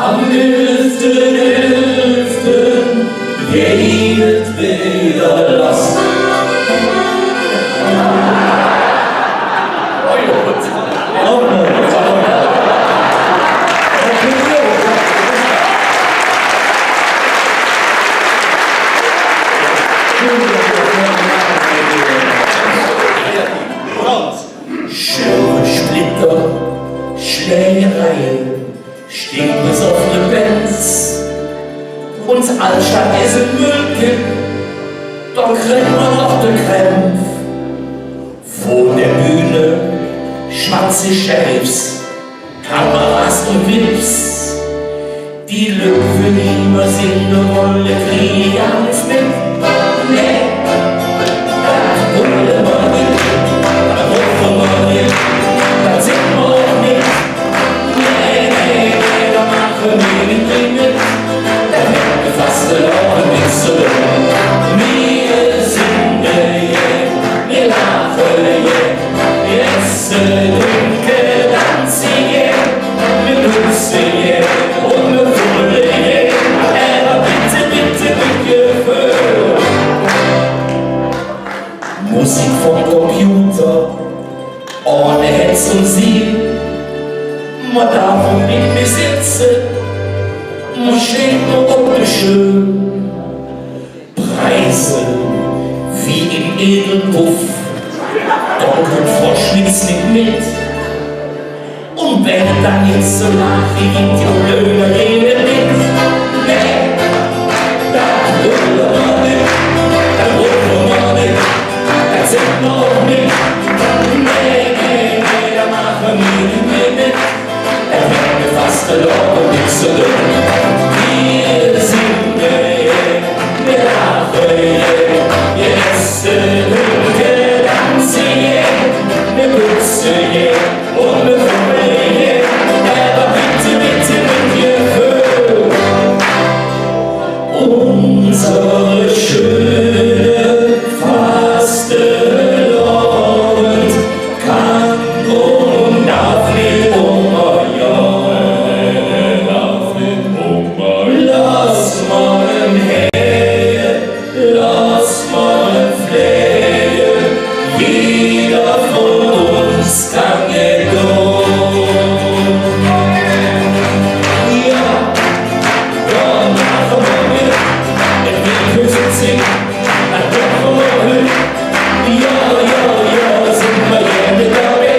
Am 11.11. geht wieder los. Schirme, Splitter, Schlägereien, stinkbesoffene Bands. Uns Altstadt essen Müllkipp, doch kriegt man noch den Krämpf. Vor der Bühne schmatze Sheriffs, Kameras und Wips. Die Lücken immer sind eine Rolle, krieg ich alles mit. Nee, das wollen wir nicht, das hoffen wir nicht, das sind wir auch nicht. Nee, da machen wir nicht mit, da hätten wir fast verloren, nichts zu tun. Wir sind wir lachen wir essen Dunkel, tanzen wir nutzen und wir füllen aber bitte, bitte, bitte für Musik vom Computer, ohne Hetz und Sieg. Man darf nicht mehr sitzen, man steht nur unten schön. Preise wie im Edelpuff, Donkel verschwitzt nicht mit. Und wenn dann jetzt so nachgeht, die Löhne reden mit. Nee, da wollen wir nicht, da wollen wir nicht, da sind wir auch nicht. Nee, da machen wir nicht mit. Da werden wir fast verloren, nichts zu tun. Wir sind wir lachen wir essen Dunkel, tanzen wir putzen und wir füllen aber bitte, bitte, bitte für unsere schöne Fastenabend kann und darf nicht lass mal her, lass mal flehen, jeder von uns kann gehen. Ja, dann machen wir mit, wenn wir Küssen singen, dann machen wir mit. Ja, ja, ja, sind wir gerne dabei,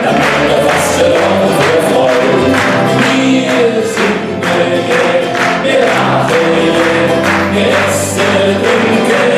dann machen wir was verloren für Freude. Wir sind wir lachen wir essen Dunkel,